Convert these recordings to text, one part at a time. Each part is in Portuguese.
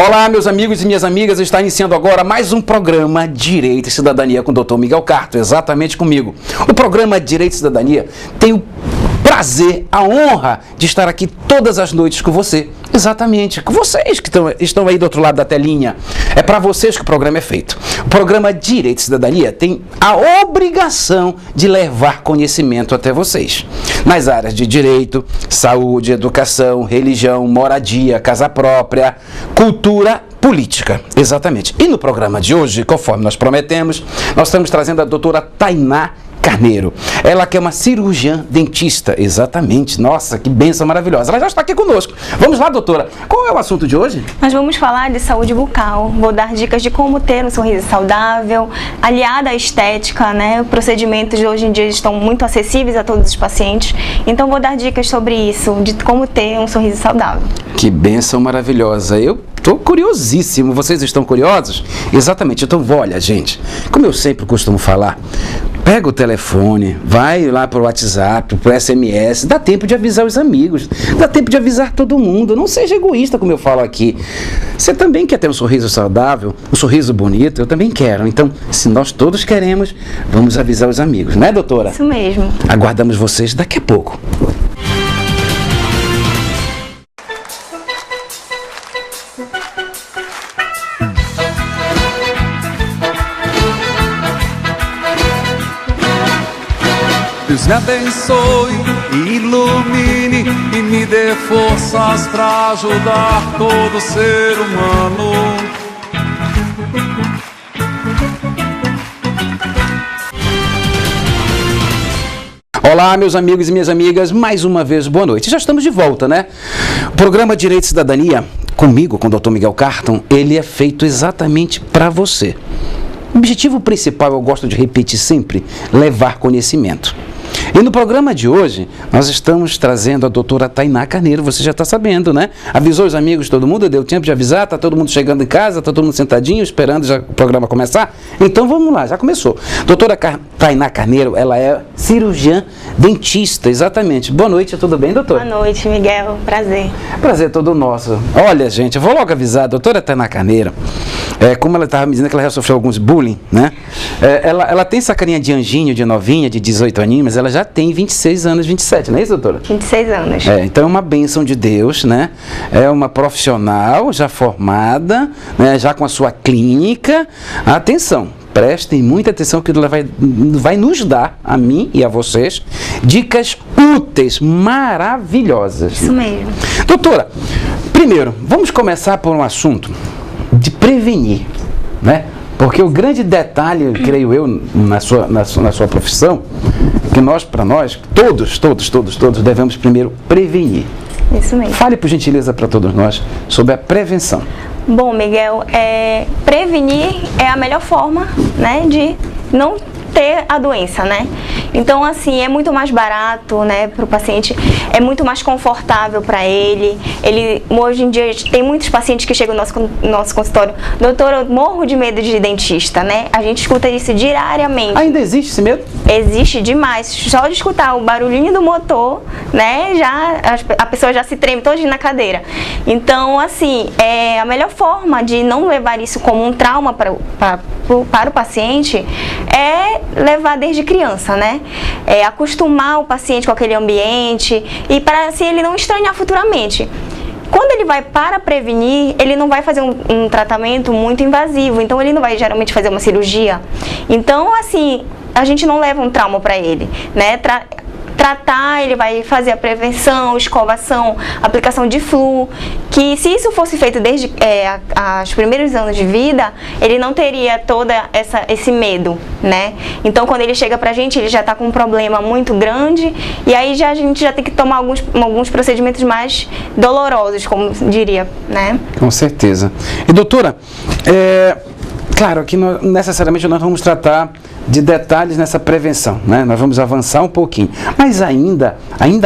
Olá, meus amigos e minhas amigas, está iniciando agora mais um programa Direito e Cidadania com o Dr. Miguel Carto, exatamente comigo. O programa Direito e Cidadania tem o prazer, a honra de estar aqui todas as noites com você. Exatamente, com vocês que estão aí do outro lado da telinha. É para vocês que o programa é feito. O programa Direito e Cidadania tem a obrigação de levar conhecimento até vocês. Nas áreas de direito, saúde, educação, religião, moradia, casa própria, cultura, política. Exatamente. E no programa de hoje, conforme nós prometemos, nós estamos trazendo a doutora Tainá Carneiro. Ela que é uma cirurgiã dentista, exatamente. Nossa, que bênção maravilhosa. Ela já está aqui conosco. Vamos lá, doutora. Qual é o assunto de hoje? Nós vamos falar de saúde bucal. Vou dar dicas de como ter um sorriso saudável, aliada à estética, né? Procedimentos de hoje em dia estão muito acessíveis a todos os pacientes. Então vou dar dicas sobre isso, de como ter um sorriso saudável. Que bênção maravilhosa. Eu estou curiosíssimo. Vocês estão curiosos? Exatamente. Então, olha, gente, como eu sempre costumo falar, pega o telefone, vai lá para o WhatsApp, para o SMS, dá tempo de avisar os amigos, dá tempo de avisar todo mundo. Não seja egoísta, como eu falo aqui. Você também quer ter um sorriso saudável, um sorriso bonito? Eu também quero. Então, se nós todos queremos, vamos avisar os amigos, né, doutora? Isso mesmo. Aguardamos vocês daqui a pouco. Deus me abençoe e ilumine e me dê forças para ajudar todo ser humano. Olá, meus amigos e minhas amigas, mais uma vez, boa noite. Já estamos de volta, né? O programa Direito e Cidadania, comigo, com o Dr. Miguel Carto, ele é feito exatamente para você. O objetivo principal, eu gosto de repetir sempre, levar conhecimento. E no programa de hoje, nós estamos trazendo a doutora Tainá Carneiro, você já está sabendo, né? Avisou os amigos, todo mundo, deu tempo de avisar, está todo mundo chegando em casa, está todo mundo sentadinho, esperando já o programa começar? Então vamos lá, já começou. Doutora Tainá Carneiro, ela é cirurgiã dentista, exatamente. Boa noite, tudo bem, doutora? Boa noite, Miguel, prazer. Prazer todo nosso. Olha, gente, eu vou logo avisar, a doutora Tainá Carneiro, como ela estava me dizendo que ela já sofreu alguns bullying, né? Ela tem essa carinha de anjinho, de novinha, de 18 aninhos, mas ela já tem 26 anos, 27, não é isso, doutora? 26 anos. Então é uma bênção de Deus, né? É uma profissional já formada, né? Já com a sua clínica. Atenção, prestem muita atenção que ela vai nos dar, a mim e a vocês, dicas úteis, maravilhosas. Isso mesmo. Doutora, primeiro, vamos começar por um assunto de prevenir, né? Porque o grande detalhe, creio eu, na sua profissão, que para nós, todos devemos primeiro prevenir. Isso mesmo. Fale, por gentileza, para todos nós sobre a prevenção. Bom, Miguel, prevenir é a melhor forma, né, de não ter a doença, né? Então, assim, é muito mais barato, né, para o paciente, é muito mais confortável para ele. Hoje em dia, tem muitos pacientes que chegam no nosso consultório: doutor, eu morro de medo de dentista, né? A gente escuta isso diariamente. Ainda existe esse medo? Existe demais. Só de escutar o barulhinho do motor, né, a pessoa já se treme todinha na cadeira. Então, assim, a melhor forma de não levar isso como um trauma para o paciente é levar desde criança, né? Acostumar o paciente com aquele ambiente e para assim ele não estranhar futuramente. Quando ele vai para prevenir, ele não vai fazer um tratamento muito invasivo, então ele não vai geralmente fazer uma cirurgia. Então, assim, a gente não leva um trauma para ele, né? Tratar, ele vai fazer a prevenção, escovação, aplicação de flu, que se isso fosse feito desde os primeiros anos de vida, ele não teria todo esse medo, né? Então, quando ele chega pra gente, ele já tá com um problema muito grande, e aí a gente já tem que tomar alguns procedimentos mais dolorosos, como diria, né? Com certeza. E, doutora, claro que necessariamente nós vamos tratar de detalhes nessa prevenção, né? Nós vamos avançar um pouquinho. Mas ainda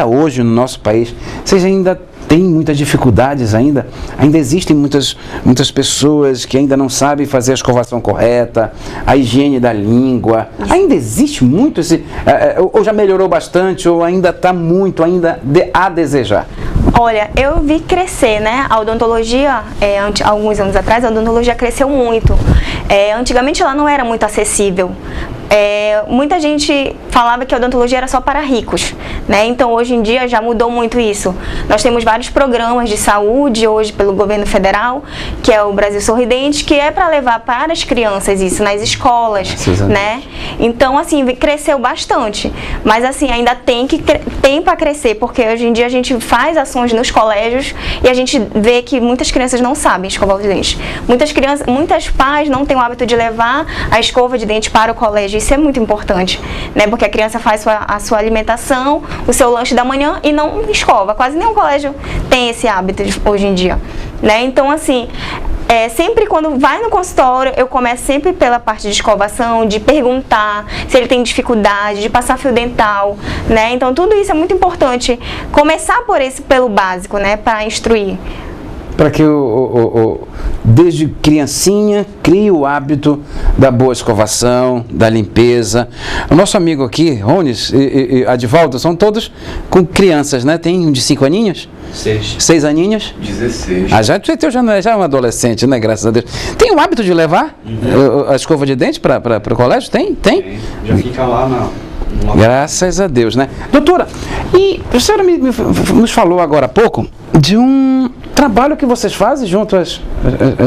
hoje no nosso país, vocês ainda têm muitas dificuldades ainda existem muitas pessoas que ainda não sabem fazer a escovação correta, a higiene da língua. Ainda existe muito ou já melhorou bastante, ou ainda está muito a desejar? Olha, eu vi crescer, né? A odontologia, alguns anos atrás, a odontologia cresceu muito. Antigamente ela não era muito acessível. Muita gente falava que a odontologia era só para ricos, né? Então hoje em dia já mudou muito isso. Nós temos vários programas de saúde hoje pelo governo federal, que é o Brasil Sorridente, que é para levar para as crianças isso nas escolas, né? Então assim, cresceu bastante, mas assim, ainda tem para crescer, porque hoje em dia a gente faz ações nos colégios e a gente vê que muitas crianças não sabem escovar os dentes. Muitas pais não têm o hábito de levar a escova de dente para o colégio. Isso é muito importante, né? Porque a criança faz a sua alimentação, o seu lanche da manhã e não escova. Quase nenhum colégio tem esse hábito hoje em dia, né? Então, assim, sempre quando vai no consultório, eu começo sempre pela parte de escovação, de perguntar se ele tem dificuldade, de passar fio dental, né? Então, tudo isso é muito importante. Começar pelo básico, né? Para instruir. Para que desde criancinha crie o hábito da boa escovação, da limpeza. O nosso amigo aqui, Rones e Adivaldo, são todos com crianças, né? Tem um de 5 aninhos? 6 aninhos? 16. Já é um adolescente, né? Graças a Deus. Tem o hábito de levar a escova de dente para o colégio? Tem? Já fica lá na... Graças a Deus, né? Doutora, e a senhora nos falou agora há pouco de um trabalho que vocês fazem junto às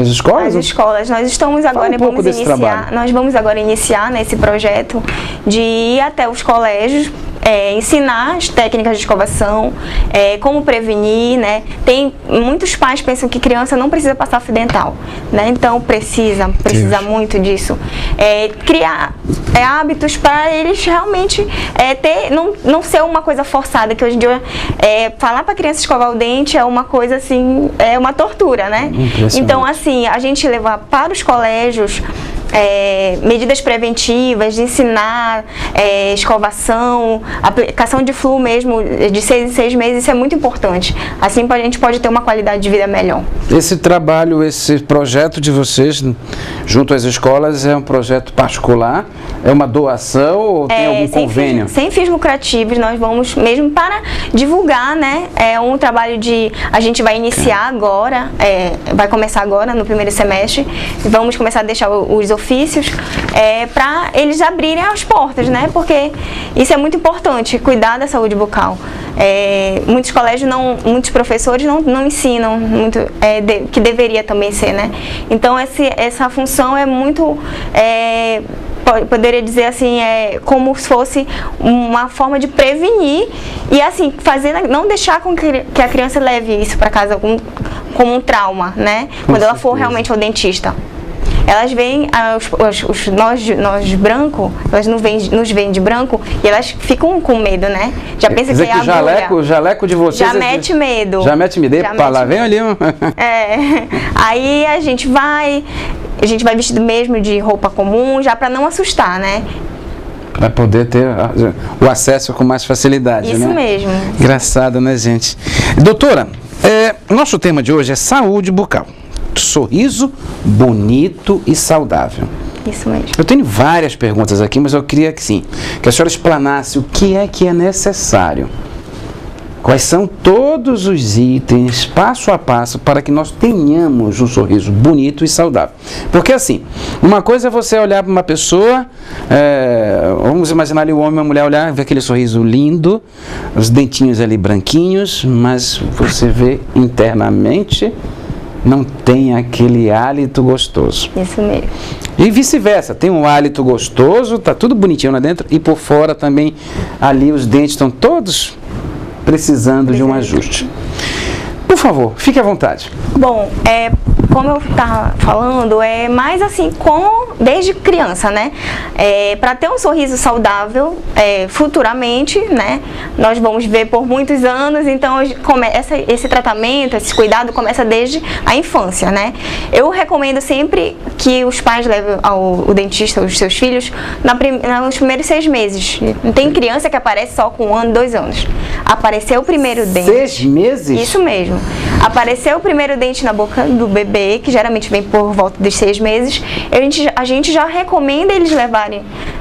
escolas? As escolas. Nós estamos agora, nós vamos agora iniciar nesse projeto de ir até os colégios, ensinar as técnicas de escovação, como prevenir, né? Muitos pais pensam que criança não precisa passar fio dental, né? Então precisa muito disso. Criar hábitos para eles realmente não ser uma coisa forçada, que hoje em dia falar para a criança escovar o dente é uma coisa assim, é uma tortura, né? Então assim, a gente levar para os colégios medidas preventivas, de ensinar escovação, aplicação de flu mesmo, de 6 em 6 meses, isso é muito importante. Assim a gente pode ter uma qualidade de vida melhor. Esse trabalho, esse projeto de vocês junto às escolas é um projeto particular? É uma doação ou tem algum convênio? Sem fins lucrativos, nós vamos mesmo para divulgar, né? É um trabalho a gente vai iniciar agora, vai começar agora no primeiro semestre, vamos começar a deixar os ofícios para eles abrirem as portas, né? Porque isso é muito importante, cuidar da saúde bucal. Muitos colégios, muitos professores não ensinam muito, que deveria também ser, né? Então essa função é muito, poderia dizer assim, como se fosse uma forma de prevenir e assim, não deixar com que a criança leve isso para casa como um trauma, né? Quando ela for realmente ao dentista. Elas veem, nós brancos, elas nos veem de branco e elas ficam com medo, né? Já pensa que é agulha. O jaleco de vocês... Já mete medo. Já mete medo. Epa, lá vem ali. Aí a gente vai vestido mesmo de roupa comum, já para não assustar, né? Para poder ter o acesso com mais facilidade, Isso né? mesmo. Engraçado, né, gente? Doutora, nosso tema de hoje é saúde bucal. Sorriso bonito e saudável. Isso mesmo. Eu tenho várias perguntas aqui, mas eu queria que a senhora explanasse o que é necessário. Quais são todos os itens, passo a passo, para que nós tenhamos um sorriso bonito e saudável. Porque assim, uma coisa é você olhar para uma pessoa, vamos imaginar ali o homem e a mulher olhar, ver aquele sorriso lindo, os dentinhos ali branquinhos, mas você vê internamente, não tem aquele hálito gostoso. Isso mesmo. E vice-versa, tem um hálito gostoso, tá tudo bonitinho lá dentro, e por fora também, ali os dentes estão todos precisando de um ajuste. Por favor, fique à vontade. Bom, como eu estava falando, é mais assim, desde criança, né? Para ter um sorriso saudável futuramente, né? Nós vamos ver por muitos anos, então esse tratamento, esse cuidado começa desde a infância, né? Eu recomendo sempre que os pais levem ao dentista os seus filhos nos primeiros 6 meses. Tem criança que aparece só com 1 ano, 2 anos. Apareceu o primeiro dente. 6 meses? Isso mesmo. Apareceu o primeiro dente na boca do bebê, que geralmente vem por volta dos 6 meses, a gente já recomenda eles levarem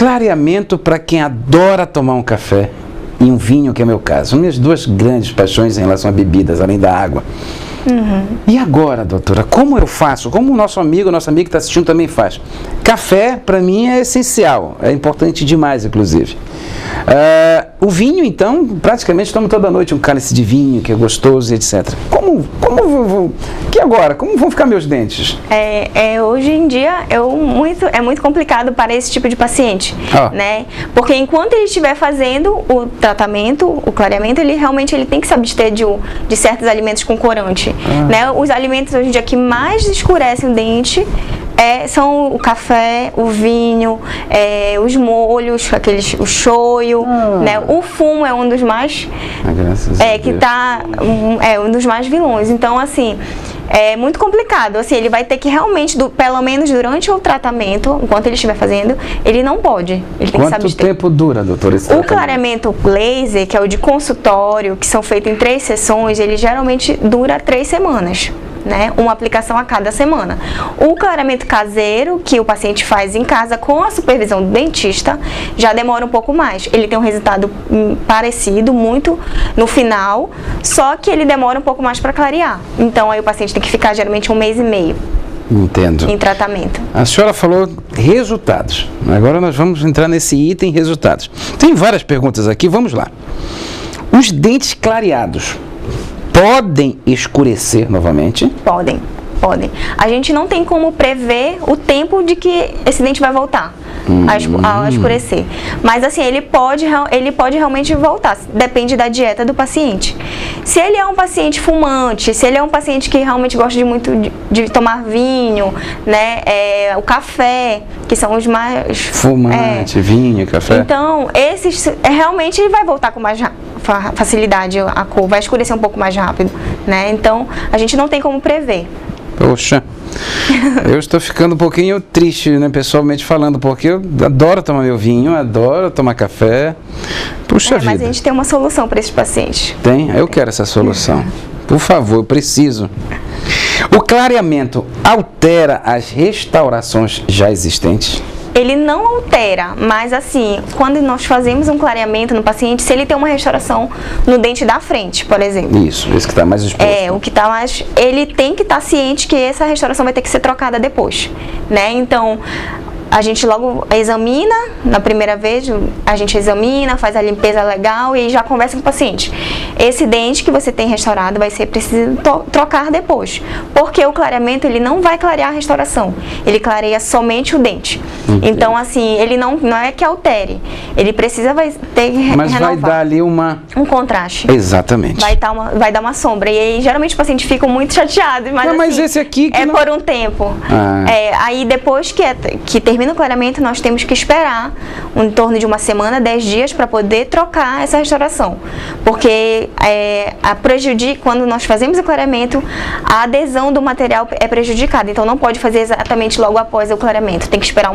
Clareamento para quem adora tomar um café e um vinho, que é o meu caso. São minhas duas grandes paixões em relação a bebidas, além da água. E agora, doutora, como eu faço? Como o nossa amiga que está assistindo também faz? Café, para mim, é essencial. É importante demais, inclusive. O vinho, então, praticamente tomo toda noite um cálice de vinho, que é gostoso, etc. Como vão ficar meus dentes? Hoje em dia é muito complicado para esse tipo de paciente, né? Porque enquanto ele estiver fazendo o tratamento, o clareamento, ele tem que se abster de certos alimentos com corante, né? Os alimentos hoje em dia que mais escurecem o dente são o café, o vinho, os molhos, o shoyu, né? O fumo é um dos mais um dos mais vilões. Então, assim, é muito complicado. Assim, ele vai ter que realmente, pelo menos durante o tratamento, enquanto ele estiver fazendo, ele não pode. Ele tem que se abster. Quanto tempo dura, doutora, esse tratamento? O clareamento laser, que é o de consultório, que são feitos em 3 sessões, ele geralmente dura 3 semanas. Né? Uma aplicação a cada semana. O clareamento caseiro, que o paciente faz em casa com a supervisão do dentista, já demora um pouco mais. Ele tem um resultado parecido, muito no final, só que ele demora um pouco mais para clarear. Então aí o paciente tem que ficar geralmente 1 mês e meio. Entendo. Em tratamento. A senhora falou resultados. Agora nós vamos entrar nesse item resultados. Tem várias perguntas aqui, vamos lá. Os dentes clareados podem escurecer novamente? Podem. A gente não tem como prever o tempo de que esse dente vai voltar a escurecer. Mas assim, ele pode realmente voltar. Depende da dieta do paciente. Se ele é um paciente fumante, se ele é um paciente que realmente gosta de tomar vinho, né, o café, que são os mais... Fumante, vinho, café. Então, esses realmente ele vai voltar com mais facilidade a cor, vai escurecer um pouco mais rápido, né? Então, a gente não tem como prever. Poxa, eu estou ficando um pouquinho triste, né, pessoalmente falando, porque eu adoro tomar meu vinho, adoro tomar café. Puxa vida. Mas a gente tem uma solução para esses pacientes. Tem? Eu quero essa solução. Por favor, eu preciso. O clareamento altera as restaurações já existentes? Ele não altera, mas assim, quando nós fazemos um clareamento no paciente, se ele tem uma restauração no dente da frente, por exemplo. Isso, esse que está mais exposto. O que está mais... Ele tem que estar ciente que essa restauração vai ter que ser trocada depois, né? Então, a gente logo examina, na primeira vez, a gente examina, faz a limpeza legal e já conversa com o paciente. Esse dente que você tem restaurado vai ser preciso trocar depois, porque o clareamento, ele não vai clarear a restauração, ele clareia somente o dente. Então, assim, ele não é que altere, ele vai ter que Mas renovar. vai dar ali um contraste. Exatamente. Vai dar uma sombra. E aí, geralmente, os pacientes ficam muito chateados, mas, mas assim, esse aqui que por um tempo. Aí, depois que termina o clareamento, nós temos que esperar em torno de 1 semana, 10 dias, para poder trocar essa restauração. Porque quando nós fazemos o clareamento, a adesão do material é prejudicada. Então, não pode fazer exatamente logo após o clareamento. Tem que esperar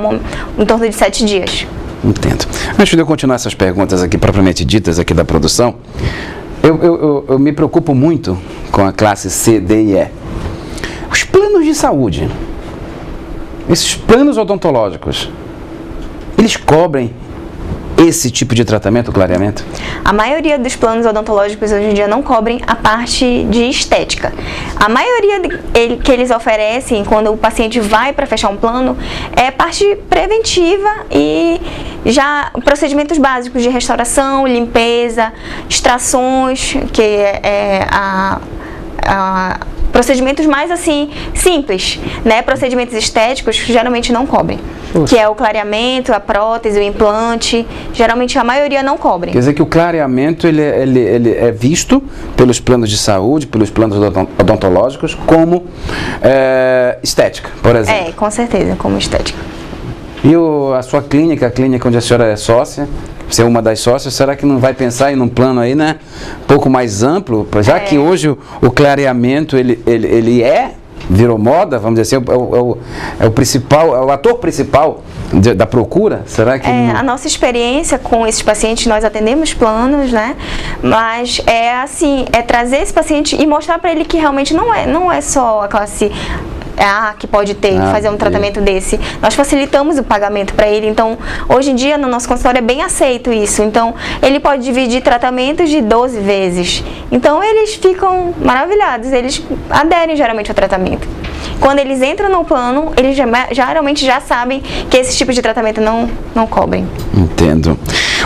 em torno de 7 dias. Entendo. Antes de eu continuar essas perguntas aqui propriamente ditas aqui da produção, eu me preocupo muito com a classe C, D e E. Os planos de saúde, esses planos odontológicos, eles cobrem esse tipo de tratamento, clareamento? A maioria dos planos odontológicos hoje em dia não cobrem a parte de estética. A maioria que eles oferecem quando o paciente vai para fechar um plano é parte preventiva e já procedimentos básicos de restauração, limpeza, extrações, que procedimentos mais assim simples, né? Procedimentos estéticos geralmente não cobrem. Que é o clareamento, a prótese, o implante, geralmente a maioria não cobre. Quer dizer que o clareamento ele é visto pelos planos de saúde, pelos planos odontológicos como estética, por exemplo. Com certeza, como estética. E a sua clínica, a clínica onde a senhora é sócia, você é uma das sócias, será que não vai pensar em um plano aí, né, um pouco mais amplo, já que hoje o clareamento ele virou moda, vamos dizer assim, é o principal, é o ator principal da procura? Será que a nossa experiência com esses pacientes, nós atendemos planos, né? Mas é trazer esse paciente e mostrar para ele que realmente não é só a classe que pode ter, fazer um tratamento desse. Nós facilitamos o pagamento para ele. Então, hoje em dia, no nosso consultório é bem aceito isso. Então, ele pode dividir tratamentos de 12 vezes. Então, eles ficam maravilhados, eles aderem geralmente ao tratamento. Quando eles entram no plano, eles geralmente já sabem que esse tipo de tratamento não cobrem. Entendo.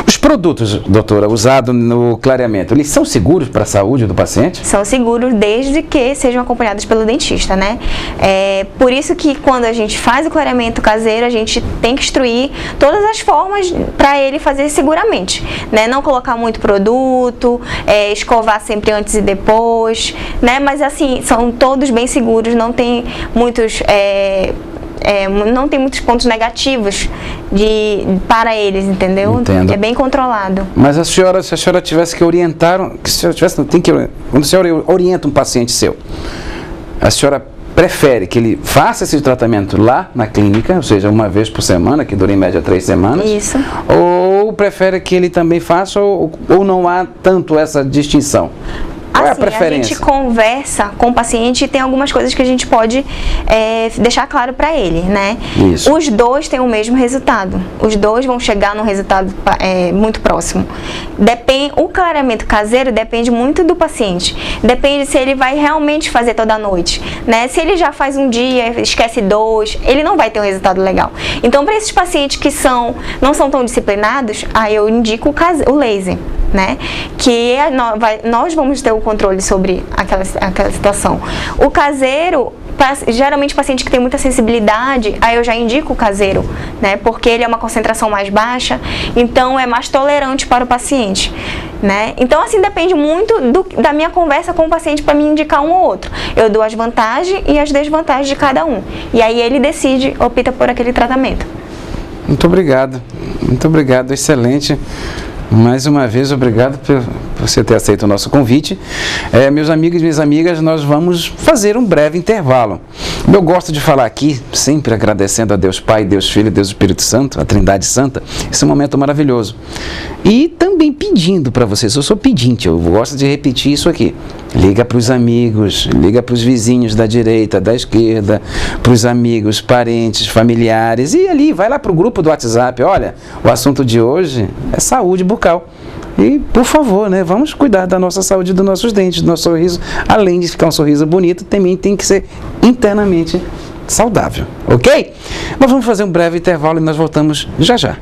Os produtos, doutora, usados no clareamento, eles são seguros para a saúde do paciente? São seguros desde que sejam acompanhados pelo dentista, né? Por isso que quando a gente faz o clareamento caseiro, a gente tem que instruir todas as formas para ele fazer seguramente, né? Não colocar muito produto, escovar sempre antes e depois, né? Mas assim, são todos bem seguros, não tem muitos... não tem muitos pontos negativos para eles, entendeu? Entendo. É bem controlado. Mas se a senhora tivesse que orientar, quando a senhora orienta um paciente seu, a senhora prefere que ele faça esse tratamento lá na clínica, ou seja, uma vez por semana, que dura em média 3 semanas? Isso. Ou prefere que ele também faça, ou não há tanto essa distinção? Qual é a preferência? A gente conversa com o paciente e tem algumas coisas que a gente pode deixar claro para ele, né? Isso. Os dois têm o mesmo resultado. Os dois vão chegar num resultado muito próximo. O clareamento caseiro depende muito do paciente. Depende se ele vai realmente fazer toda noite, né? Se ele já faz um dia, esquece 2, ele não vai ter um resultado legal. Então, para esses pacientes que não são tão disciplinados, aí eu indico o laser, né? Que nós vamos ter o controle sobre aquela situação. O caseiro, geralmente paciente que tem muita sensibilidade, aí eu já indico o caseiro, né? Porque ele é uma concentração mais baixa, então é mais tolerante para o paciente, né? Então assim, depende muito da minha conversa com o paciente para me indicar um ou outro. Eu dou as vantagens e as desvantagens de cada um. E aí ele decide, opta por aquele tratamento. Muito obrigado, excelente. Mais uma vez, obrigado por você ter aceito o nosso convite. Meus amigos e minhas amigas, nós vamos fazer um breve intervalo. Eu gosto de falar aqui, sempre agradecendo a Deus Pai, Deus Filho, Deus Espírito Santo, a Trindade Santa, esse momento maravilhoso. E também pedindo para vocês, eu sou pedinte, eu gosto de repetir isso aqui. Liga para os amigos, liga para os vizinhos da direita, da esquerda, para os amigos, parentes, familiares, e ali, vai lá para o grupo do WhatsApp. Olha, o assunto de hoje é saúde bucal. E, por favor, né, vamos cuidar da nossa saúde, dos nossos dentes, do nosso sorriso. Além de ficar um sorriso bonito, também tem que ser internamente saudável, ok? Nós vamos fazer um breve intervalo e nós voltamos já já.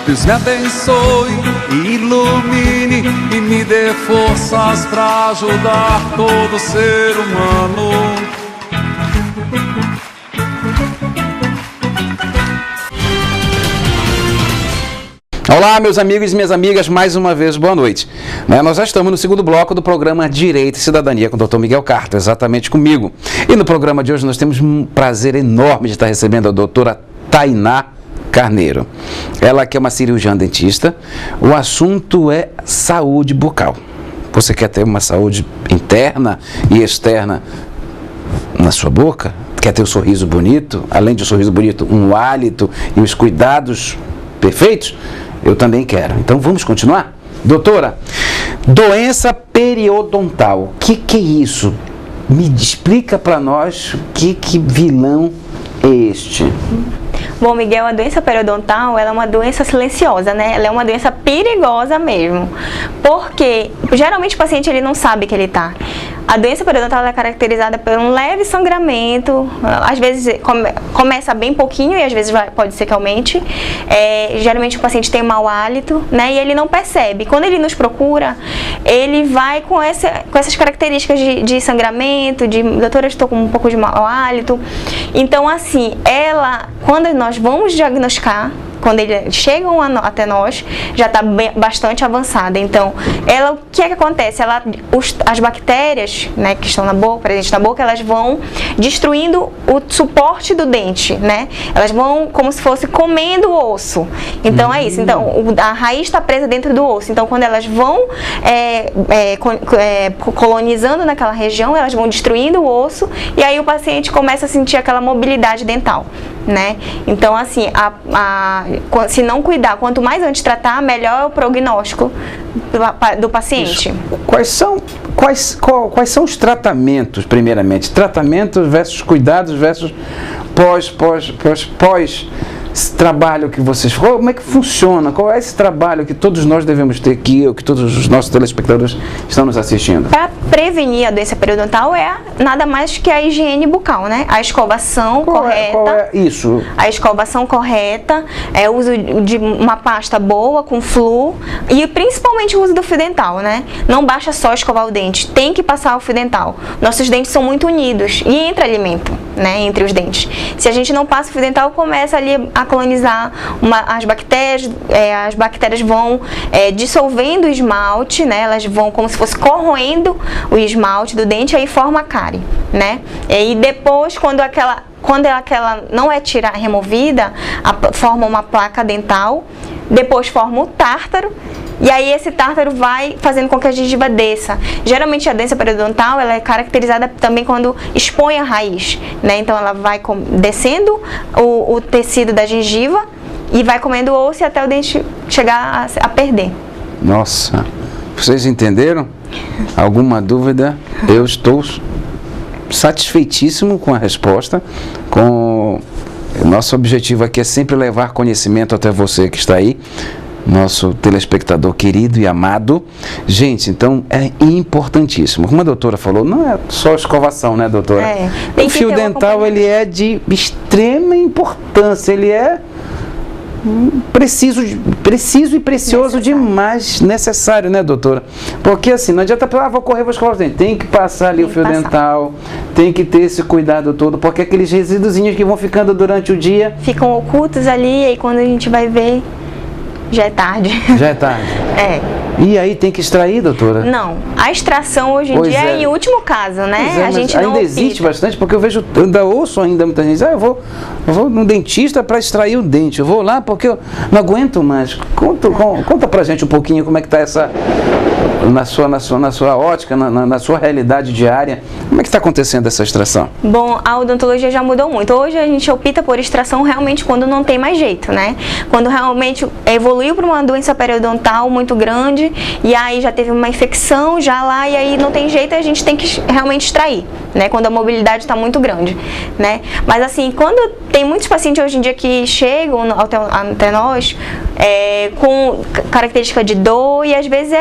Deus me abençoe e ilumine e me dê forças para ajudar todo ser humano. Olá, meus amigos e minhas amigas, mais uma vez, boa noite. Nós já estamos no segundo bloco do programa Direito e Cidadania com o Dr. Miguel Carto, exatamente comigo. E no programa de hoje nós temos um prazer enorme de estar recebendo a doutora Tainá Carneiro. Ela que é uma cirurgiã dentista. O assunto é saúde bucal. Você quer ter uma saúde interna e externa na sua boca? Quer ter um sorriso bonito? Além de um sorriso bonito, um hálito e os cuidados perfeitos? Eu também quero. Então vamos continuar? Doutora, doença periodontal. O que é isso? Me explica para nós que vilão é este. Bom, Miguel, a doença periodontal, ela é uma doença silenciosa, né? Ela é uma doença perigosa mesmo. Porque, geralmente, o paciente ele não sabe que ele está. A doença periodontal é caracterizada por um leve sangramento, às vezes começa bem pouquinho e às vezes pode ser que aumente. Geralmente o paciente tem mau hálito, né? E ele não percebe. Quando ele nos procura, ele vai com essas características de sangramento, doutora, estou com um pouco de mau hálito. Então, assim, quando nós vamos diagnosticar, quando eles chegam até nós, já está bastante avançada. Então, o que é que acontece? As bactérias, né, que estão presentes na boca, elas vão destruindo o suporte do dente, né? Elas vão como se fosse comendo o osso. Então, é isso. Então, a raiz está presa dentro do osso. Então, quando elas vão colonizando naquela região, elas vão destruindo o osso e aí o paciente começa a sentir aquela mobilidade dental, né? Então, assim, se não cuidar, quanto mais antes tratar, melhor é o prognóstico do paciente. Quais são os tratamentos, primeiramente? Tratamentos versus cuidados versus pós trabalho que vocês... Como é que funciona? Qual é esse trabalho que todos nós devemos ter aqui, ou que todos os nossos telespectadores estão nos assistindo? Para prevenir a doença periodontal nada mais que a higiene bucal, né? A escovação correta. Qual é isso? A escovação correta, o uso de uma pasta boa, com flúor, e principalmente o uso do fio dental, né? Não basta só escovar o dente, tem que passar o fio dental. Nossos dentes são muito unidos e entra alimento, né? Entre os dentes. Se a gente não passa o fio dental, começa ali a colonizar as bactérias vão dissolvendo o esmalte, né? Elas vão como se fosse corroendo o esmalte do dente, aí forma a cárie, né? E depois, quando aquela não é removida, forma uma placa dental, depois forma o tártaro, e aí esse tártaro vai fazendo com que a gengiva desça. Geralmente a doença periodontal ela é caracterizada também quando expõe a raiz, né? Então ela vai descendo o tecido da gengiva e vai comendo o osso até o dente chegar a perder. Nossa, vocês entenderam? Alguma dúvida? Eu estou satisfeitíssimo com a resposta. Nosso objetivo aqui é sempre levar conhecimento até você que está aí, nosso telespectador querido e amado. Gente, então é importantíssimo. Como a doutora falou, não é só escovação, né, doutora? O fio dental, ele é de extrema importância, ele é preciso e precioso demais, necessário, né, doutora? Porque assim, não adianta falar, vou correr, vou escovar os dentes. Tem que passar ali o fio dental, tem que ter esse cuidado todo, porque aqueles resíduozinhos que vão ficando durante o dia ficam ocultos ali, e aí quando a gente vai ver, já é tarde. Já é tarde? E aí tem que extrair, doutora? Não. A extração hoje em dia é em último caso, né? A gente ainda existe bastante, porque eu ouço muita gente, eu vou no dentista para extrair o dente. Eu vou lá porque eu não aguento mais. Conta pra gente um pouquinho como é que tá essa... Na sua ótica, na sua realidade diária, como é que está acontecendo essa extração? Bom, a odontologia já mudou muito. Hoje a gente opta por extração realmente quando não tem mais jeito, né? Quando realmente evoluiu para uma doença periodontal muito grande e aí já teve uma infecção já lá e aí não tem jeito, a gente tem que realmente extrair, né? Quando a mobilidade está muito grande, né? Mas assim, quando tem muitos pacientes hoje em dia que chegam até nós com característica de dor e às vezes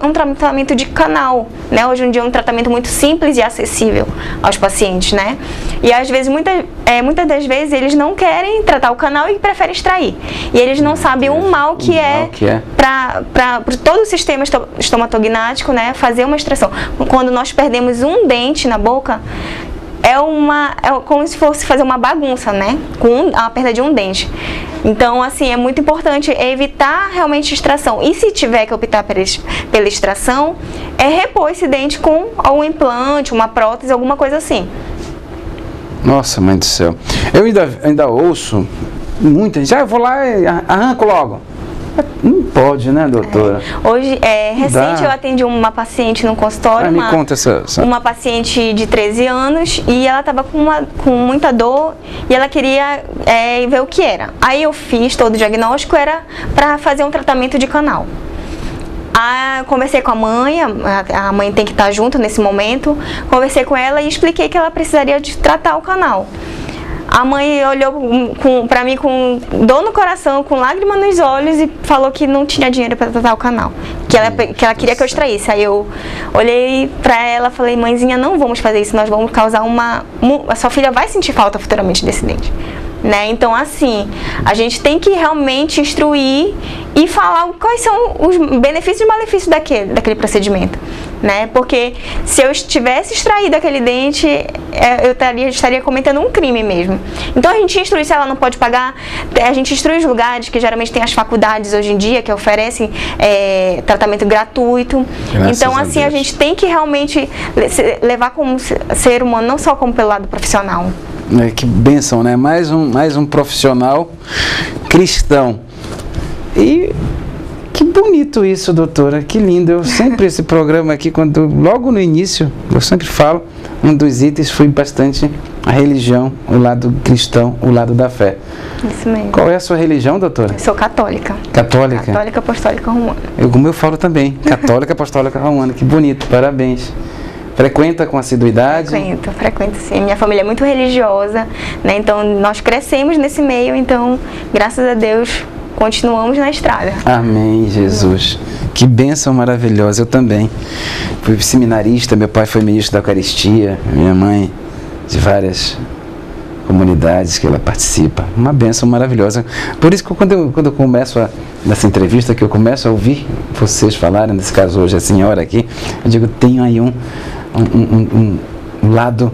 um tratamento de canal, né? Hoje em dia é um tratamento muito simples e acessível aos pacientes, né? E às vezes, muitas das vezes, eles não querem tratar o canal e preferem extrair. E eles não sabem o mal que é para todo o sistema estomatognático, né? Fazer uma extração. Quando nós perdemos um dente na boca, é como se fosse fazer uma bagunça, né? Com a perda de um dente. Então, assim, é muito importante evitar realmente extração. E se tiver que optar pela extração, repor esse dente com um implante, uma prótese, alguma coisa assim. Nossa, mãe do céu. Eu ainda ouço muita gente, eu vou lá e arranco logo. Não pode, né, doutora? Hoje, recente eu atendi uma paciente no consultório, me conta uma paciente de 13 anos, e ela estava com muita dor e ela queria ver o que era. Aí eu fiz todo o diagnóstico, era para fazer um tratamento de canal. Conversei com a mãe tem que estar junto nesse momento, conversei com ela e expliquei que ela precisaria de tratar o canal. A mãe olhou para mim com dor no coração, com lágrimas nos olhos e falou que não tinha dinheiro para tratar o canal, que ela queria que eu extraísse. Aí eu olhei para ela e falei, mãezinha, não vamos fazer isso, nós vamos causar a sua filha vai sentir falta futuramente desse dente. Né? Então, assim, a gente tem que realmente instruir e falar quais são os benefícios e malefícios daquele procedimento, né? Porque se eu tivesse extraído aquele dente, eu estaria cometendo um crime mesmo. Então, a gente instrui se ela não pode pagar, a gente instrui os lugares que geralmente tem as faculdades hoje em dia que oferecem tratamento gratuito. Então, assim, a gente tem que realmente levar como ser humano, não só como pelo lado profissional. Que bênção, né? Mais um profissional cristão. E Que bonito isso, doutora, que lindo. Eu sempre, esse programa aqui, logo no início, eu sempre falo, um dos itens foi bastante a religião, o lado cristão, o lado da fé. Isso mesmo. Qual é a sua religião, doutora? Eu sou católica. Católica? Católica Apostólica Romana. Como eu falo também, Católica Apostólica Romana, que bonito, parabéns. Frequenta com assiduidade? Frequento sim. Minha família é muito religiosa, né? Então nós crescemos nesse meio, então graças a Deus continuamos na estrada. Amém, Jesus. Que bênção maravilhosa. Eu também fui seminarista, meu pai foi ministro da Eucaristia, minha mãe de várias comunidades que ela participa. Uma bênção maravilhosa. Por isso que quando eu começo nessa entrevista, que eu começo a ouvir vocês falarem, nesse caso hoje a senhora aqui, eu digo, tenho aí um lado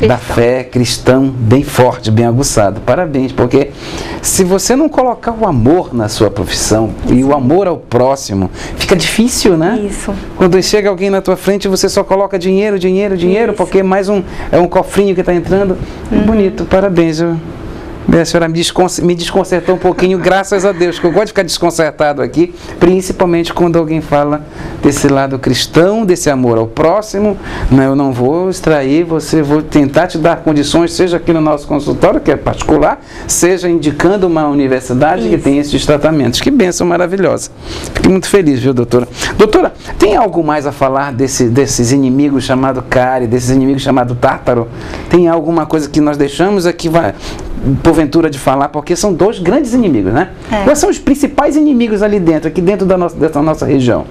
da fé cristão bem forte, bem aguçado. Parabéns, porque se você não colocar o amor na sua profissão e o amor ao próximo, fica difícil, né? Isso. Quando chega alguém na tua frente, você só coloca dinheiro, porque é um cofrinho que está entrando. Bonito, parabéns. A senhora me desconcertou um pouquinho, graças a Deus, que eu gosto de ficar desconcertado aqui, principalmente quando alguém fala desse lado cristão, desse amor ao próximo. Eu não vou extrair você, vou tentar te dar condições, seja aqui no nosso consultório, que é particular, seja indicando uma universidade que tem esses tratamentos. Que bênção maravilhosa. Fiquei muito feliz, viu, doutora? Doutora, tem algo mais a falar desses inimigos chamados cárie, desses inimigos chamados tártaro? Tem alguma coisa que nós deixamos aqui, porventura, de falar, porque são dois grandes inimigos, né? Quais são os principais inimigos ali dentro, aqui dentro dessa nossa região?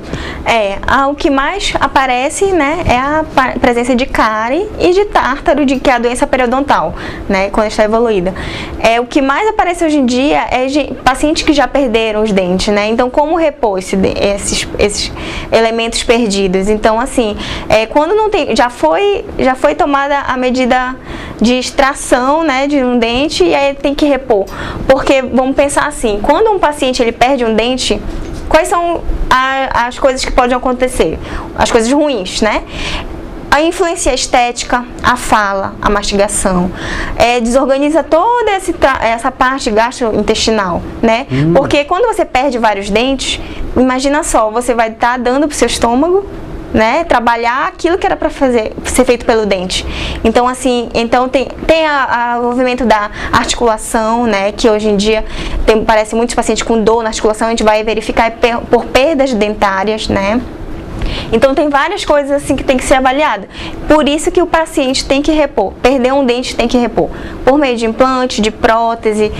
O que mais aparece, né, é a presença de cárie e de tártaro, que é a doença periodontal, né, quando está evoluída. O que mais aparece hoje em dia é pacientes que já perderam os dentes, né? Então, como repor esses elementos perdidos? Então, assim, quando não tem, já foi tomada a medida de extração, né, de um dente, e aí tem que repor. Porque, vamos pensar assim, quando um paciente ele perde um dente, quais são as coisas que podem acontecer? As coisas ruins, né? A influência estética, a fala, a mastigação, desorganiza toda essa parte gastrointestinal, né? Porque quando você perde vários dentes, imagina só, você vai estar dando para o seu estômago, né, trabalhar aquilo que era para ser feito pelo dente. Então, assim, tem o movimento da articulação, né, que hoje em dia parece muitos pacientes com dor na articulação, a gente vai verificar por perdas dentárias, né. Então tem várias coisas assim que tem que ser avaliada. Por isso que o paciente tem que repor. Perder um dente tem que repor. Por meio de implante, de prótese,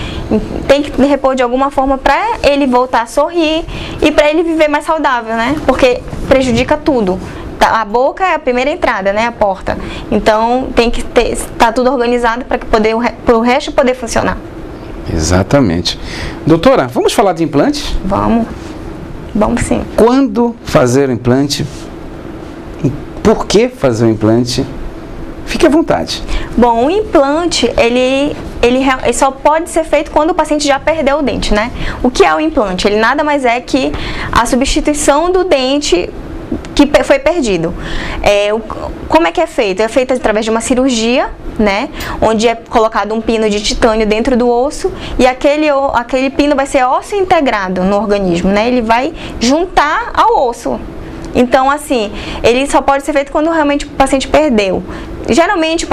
tem que repor de alguma forma para ele voltar a sorrir e para ele viver mais saudável, né? Porque prejudica tudo. A boca é a primeira entrada, né? A porta. Então tem que estar tudo organizado para que o resto poder funcionar. Exatamente. Doutora, vamos falar de implantes? Vamos sim. Quando fazer o implante? Por que fazer o implante? Fique à vontade. Bom, o implante, ele só pode ser feito quando o paciente já perdeu o dente, né? O que é o implante? Ele nada mais é que a substituição do dente que foi perdido. Como é que é feito? É feito através de uma cirurgia, né? Onde é colocado um pino de titânio dentro do osso e aquele pino vai ser ósseo integrado no organismo, né? Ele vai juntar ao osso. Então, assim, ele só pode ser feito quando realmente o paciente perdeu. Geralmente,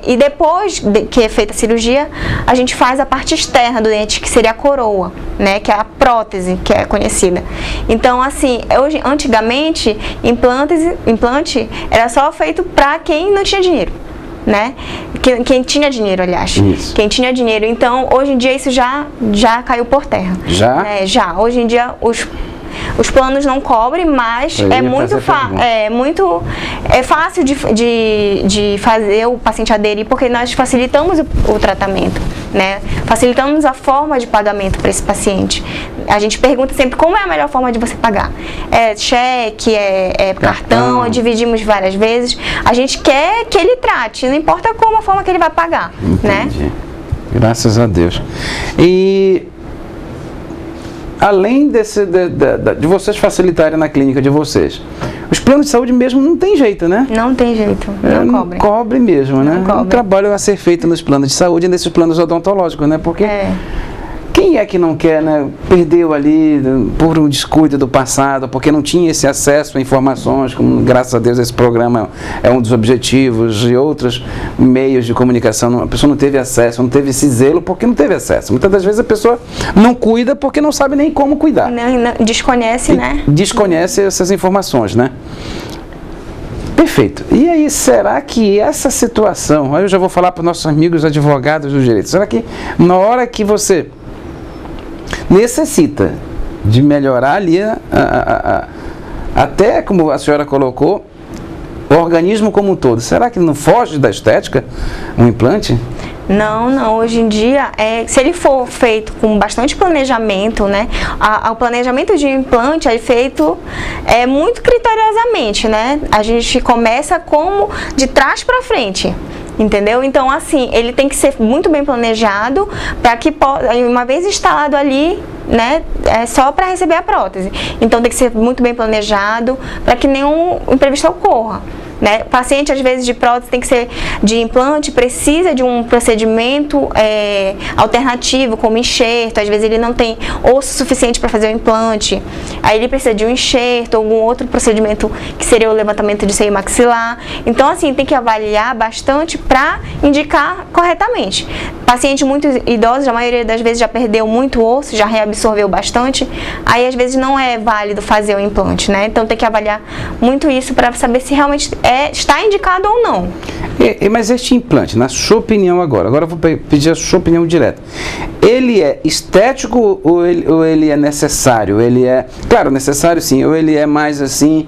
e depois que é feita a cirurgia, a gente faz a parte externa do dente, que seria a coroa, né? Que é a prótese, que é conhecida. Então, assim, antigamente, implante era só feito para quem não tinha dinheiro, né? Quem tinha dinheiro, aliás. Isso. Quem tinha dinheiro. Então, hoje em dia, isso já caiu por terra. Já? Já. Hoje em dia, os planos não cobrem, mas é fácil de fazer o paciente aderir, porque nós facilitamos o tratamento, né? Facilitamos a forma de pagamento para esse paciente. A gente pergunta sempre como é a melhor forma de você pagar. É cheque, é cartão, dividimos várias vezes. A gente quer que ele trate, não importa como a forma que ele vai pagar. Entendi. Né? Graças a Deus. E além de vocês facilitarem na clínica de vocês, os planos de saúde mesmo não tem jeito, né? Não tem jeito, não cobre mesmo, né? É um trabalho a ser feito nos planos de saúde e nesses planos odontológicos, né? Porque Quem é que não quer, né? Perdeu ali por um descuido do passado, porque não tinha esse acesso a informações, como graças a Deus esse programa é um dos objetivos, e outros meios de comunicação, a pessoa não teve acesso, não teve esse zelo porque não teve acesso. Muitas das vezes a pessoa não cuida porque não sabe nem como cuidar. Desconhece, né? Desconhece essas informações, né? Perfeito. E aí, será que essa situação, aí eu já vou falar para os nossos amigos advogados do direito, será que na hora que você necessita de melhorar ali, até como a senhora colocou, o organismo como um todo, será que não foge da estética um implante? Não. Hoje em dia, se ele for feito com bastante planejamento, né? O planejamento de implante é feito muito criteriosamente, né? A gente começa como de trás para frente. Entendeu? Então, assim, ele tem que ser muito bem planejado para que, uma vez instalado ali, né, é só para receber a prótese. Então, tem que ser muito bem planejado para que nenhum imprevisto ocorra. Né? O paciente, às vezes, de prótese tem que ser de implante, precisa de um procedimento alternativo, como enxerto. Às vezes ele não tem osso suficiente para fazer o implante, aí ele precisa de um enxerto, algum outro procedimento que seria o levantamento de seio maxilar. Então, assim, tem que avaliar bastante para indicar corretamente. Paciente muito idoso, a maioria das vezes já perdeu muito osso, já reabsorveu bastante, aí às vezes não é válido fazer o implante, né? Então tem que avaliar muito isso para saber se realmente está indicado ou não. Mas este implante, na sua opinião agora eu vou pedir a sua opinião direta, ele é estético ou ele é necessário? Ele é, claro, necessário sim, ou ele é mais assim,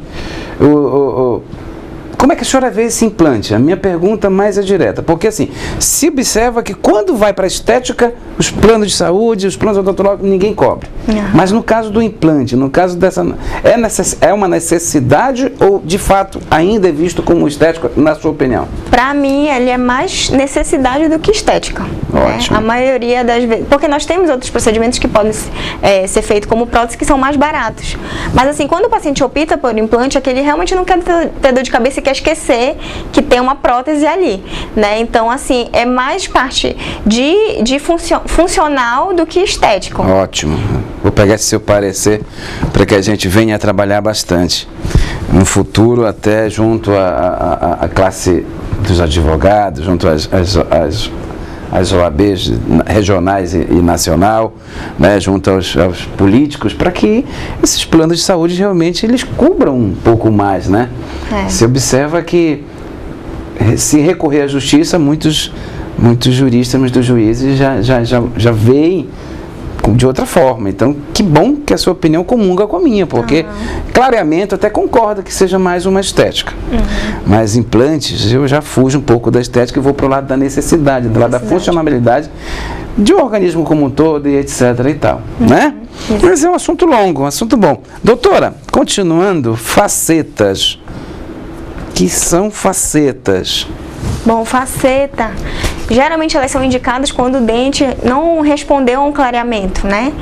como é que a senhora vê esse implante? A minha pergunta mais é direta, porque assim, se observa que quando vai para a estética, os planos de saúde, os planos odontológicos, ninguém cobre. Mas no caso do implante, no caso dessa, é uma necessidade ou de fato ainda é visto como estético, na sua opinião? Para mim, ele é mais necessidade do que estética. Ótimo. Né? A maioria das vezes, porque nós temos outros procedimentos que podem ser feitos como prótese que são mais baratos. Mas assim, quando o paciente opta por implante, é que ele realmente não quer ter dor de cabeça e quer esquecer que tem uma prótese ali, né? Então, assim, é mais parte de funcional do que estético. Ótimo. Vou pegar esse seu parecer para que a gente venha a trabalhar bastante. No futuro, até junto à classe dos advogados, junto às OABs regionais e nacional, né, junto aos políticos, para que esses planos de saúde realmente eles cubram um pouco mais, né? Se observa que se recorrer à justiça, muitos juristas, muitos juízes já veem de outra forma. Então, que bom que a sua opinião comunga com a minha, porque clareamento até concordo que seja mais uma estética. Mas implantes, eu já fujo um pouco da estética e vou para o lado da necessidade, do lado da funcionalidade de um organismo como um todo e etc e tal, né? Mas é um assunto longo, um assunto bom. Doutora, continuando, facetas. Que são facetas? Bom, faceta, geralmente elas são indicadas quando o dente não respondeu a um clareamento, né?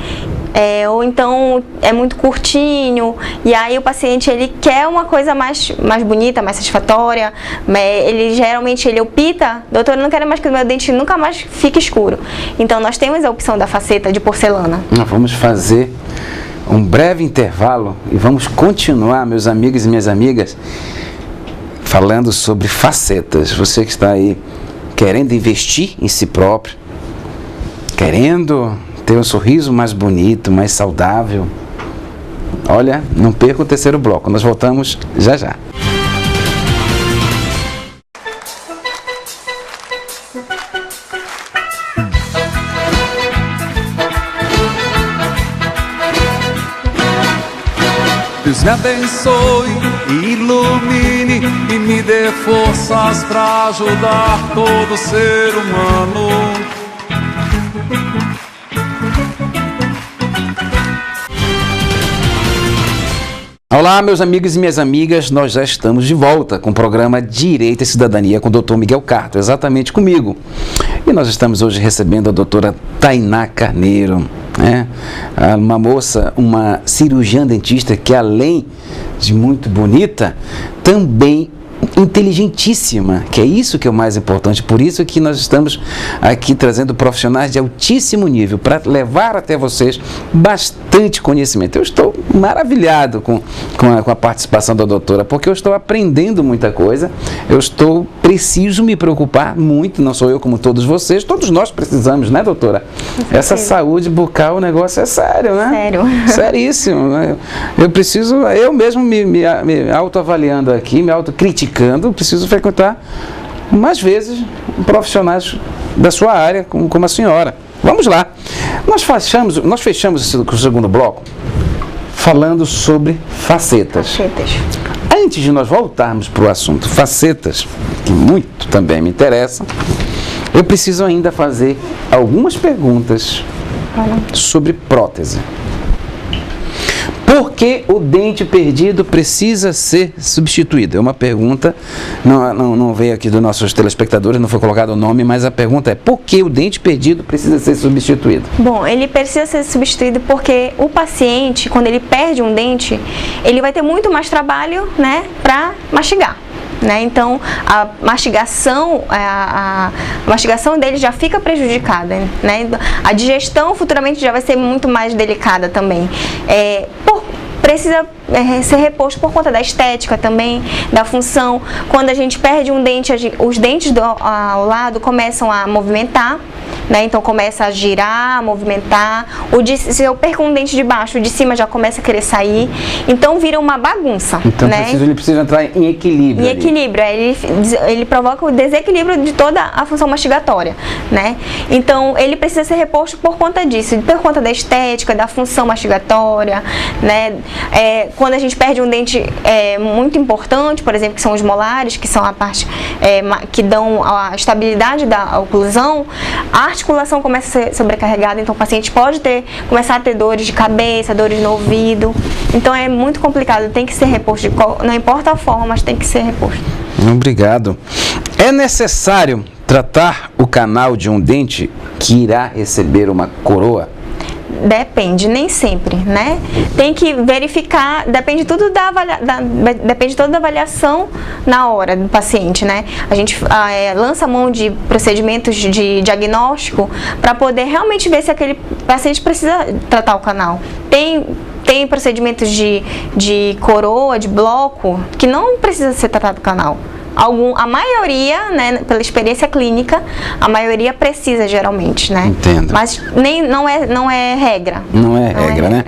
Ou então é muito curtinho, e aí o paciente ele quer uma coisa mais bonita, mais satisfatória, ele geralmente opta, doutor, eu não quero mais que o meu dente nunca mais fique escuro. Então nós temos a opção da faceta de porcelana. Nós vamos fazer um breve intervalo e vamos continuar, meus amigos e minhas amigas, falando sobre facetas. Você que está aí querendo investir em si próprio, querendo ter um sorriso mais bonito, mais saudável, olha, não perca o terceiro bloco. Nós voltamos já já. Deus me abençoe e ilumine e me dê forças para ajudar todo ser humano. Olá, meus amigos e minhas amigas, nós já estamos de volta com o programa Direito e Cidadania com o Dr. Miguel Carto, exatamente comigo. E nós estamos hoje recebendo a doutora Tainá Carneiro, né? Uma moça, uma cirurgiã dentista que além de muito bonita, também inteligentíssima, que é isso que é o mais importante. Por isso que nós estamos aqui trazendo profissionais de altíssimo nível para levar até vocês bastante conhecimento. Eu estou maravilhado com a participação da doutora, porque eu estou aprendendo muita coisa. Preciso me preocupar muito, não sou eu como todos vocês, todos nós precisamos, né, doutora? Essa saúde bucal, o negócio é sério, né? Sério. Seríssimo. Né? Eu mesmo me autoavaliando aqui, me autocriticando, preciso frequentar mais vezes profissionais da sua área, como a senhora. Vamos lá. Nós fechamos o segundo bloco falando sobre facetas. Antes de nós voltarmos para o assunto facetas, que muito também me interessa, eu preciso ainda fazer algumas perguntas sobre prótese. Por que o dente perdido precisa ser substituído? É uma pergunta, não veio aqui dos nossos telespectadores, não foi colocado o nome, mas a pergunta é: por que o dente perdido precisa ser substituído? Bom, ele precisa ser substituído porque o paciente, quando ele perde um dente, ele vai ter muito mais trabalho, né, para mastigar. Né? Então, a mastigação dele já fica prejudicada, né? A digestão futuramente já vai ser muito mais delicada também. Precisa ser reposto por conta da estética também, da função. Quando a gente perde um dente, os dentes ao lado começam a movimentar, né? Então começa a girar, a movimentar. Se eu perco um dente de baixo, o de cima já começa a querer sair. Então vira uma bagunça. Então né? ele precisa entrar em equilíbrio. Em equilíbrio. Ele provoca o desequilíbrio de toda a função mastigatória. Né? Então ele precisa ser reposto por conta disso, por conta da estética, da função mastigatória. Né? Quando a gente perde um dente muito importante, por exemplo, que são os molares, que são a parte que dão a estabilidade da oclusão, a articulação começa a ser sobrecarregada, então o paciente pode começar a ter dores de cabeça, dores no ouvido. Então é muito complicado, tem que ser reposto, não importa a forma, mas tem que ser reposto. Obrigado. É necessário tratar o canal de um dente que irá receber uma coroa? Depende, nem sempre, né? Tem que verificar, depende tudo da avaliação na hora do paciente, né? A gente lança a mão de procedimentos de diagnóstico para poder realmente ver se aquele paciente precisa tratar o canal. Tem procedimentos de coroa, de bloco, que não precisa ser tratado o canal. A maioria, né, pela experiência clínica, a maioria precisa geralmente, né? Entendo. Mas não é regra. Não é regra, né?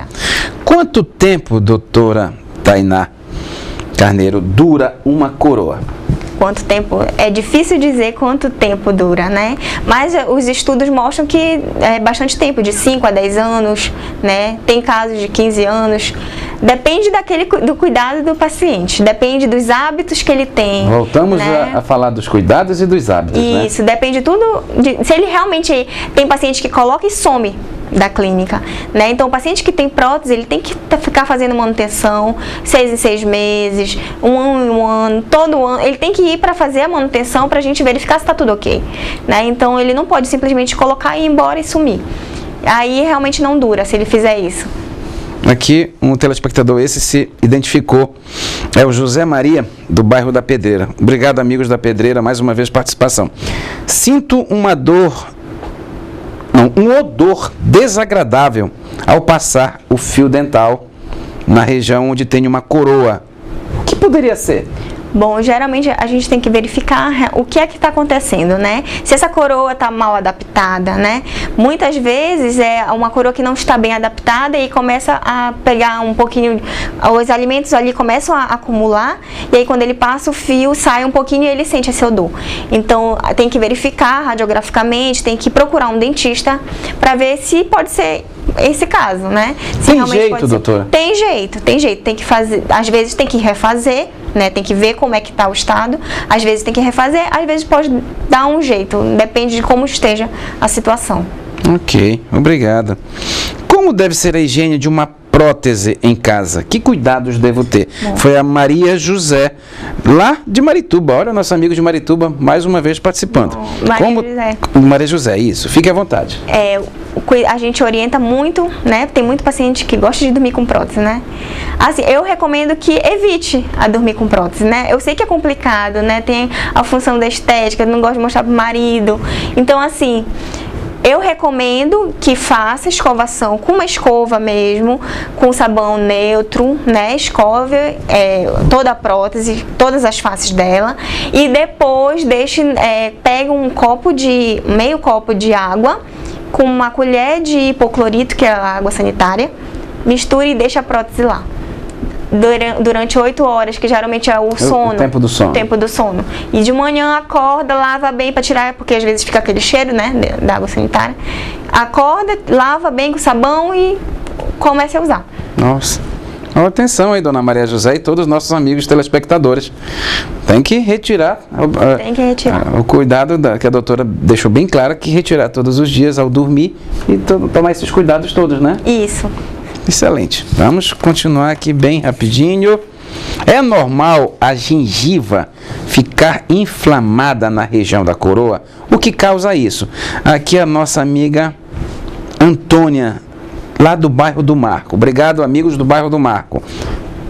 Quanto tempo, doutora Tainá Carneiro, dura uma coroa? Quanto tempo? É difícil dizer quanto tempo dura, né? Mas os estudos mostram que é bastante tempo, de 5 a 10 anos, né? Tem casos de 15 anos. Depende do cuidado do paciente, depende dos hábitos que ele tem. Voltamos, né? a falar dos cuidados e dos hábitos, né? Isso, depende tudo. Se ele realmente tem paciente que coloca e some da clínica, né? Então o paciente que tem prótese, ele tem que ficar fazendo manutenção 6 em 6 meses, 1 ano em 1 ano, todo ano, ele tem que ir para fazer a manutenção para a gente verificar se está tudo ok, né? Então ele não pode simplesmente colocar e ir embora e sumir. Aí realmente não dura se ele fizer isso. Aqui um telespectador esse se identificou, é o José Maria, do bairro da Pedreira. Obrigado, amigos da Pedreira, mais uma vez participação. Sinto um odor desagradável ao passar o fio dental na região onde tem uma coroa. O que poderia ser? Bom, geralmente a gente tem que verificar o que é que está acontecendo, né? Se essa coroa está mal adaptada, né? Muitas vezes é uma coroa que não está bem adaptada e começa a pegar um pouquinho, os alimentos ali começam a acumular, e aí quando ele passa o fio, sai um pouquinho e ele sente esse odor. Então tem que verificar radiograficamente, tem que procurar um dentista para ver se pode ser esse caso, né? Se tem jeito, doutora? Tem jeito, tem que fazer, às vezes tem que refazer, né? Tem que ver como é que está o estado, às vezes tem que refazer, às vezes pode dar um jeito, depende de como esteja a situação. Ok, obrigada. Como deve ser a higiene de uma prótese em casa, que cuidados devo ter? Foi a Maria José, lá de Marituba. Olha, nosso amigo de Marituba, mais uma vez participando. José. Maria José, isso. Fique à vontade. A gente orienta muito, né? Tem muito paciente que gosta de dormir com prótese, né? Assim, eu recomendo que evite a dormir com prótese, né? Eu sei que é complicado, né? Tem a função da estética, não gosto de mostrar pro marido. Então, assim, eu recomendo que faça escovação com uma escova mesmo, com sabão neutro, né? Escove toda a prótese, todas as faces dela, e depois pegue meio copo de água com uma colher de hipoclorito, que é a água sanitária, misture e deixe a prótese lá durante 8 horas, que geralmente é o sono. O tempo do sono. O tempo do sono. E de manhã acorda, lava bem para tirar, porque às vezes fica aquele cheiro, né, da água sanitária. Acorda, lava bem com sabão e comece a usar. Nossa. Atenção aí, dona Maria José e todos os nossos amigos telespectadores. Tem que retirar. O cuidado que a doutora deixou bem claro, que retirar todos os dias ao dormir e tomar esses cuidados todos, né? Isso. Excelente. Vamos continuar aqui bem rapidinho. É normal a gengiva ficar inflamada na região da coroa? O que causa isso? Aqui a nossa amiga Antônia, lá do bairro do Marco. Obrigado, amigos do bairro do Marco.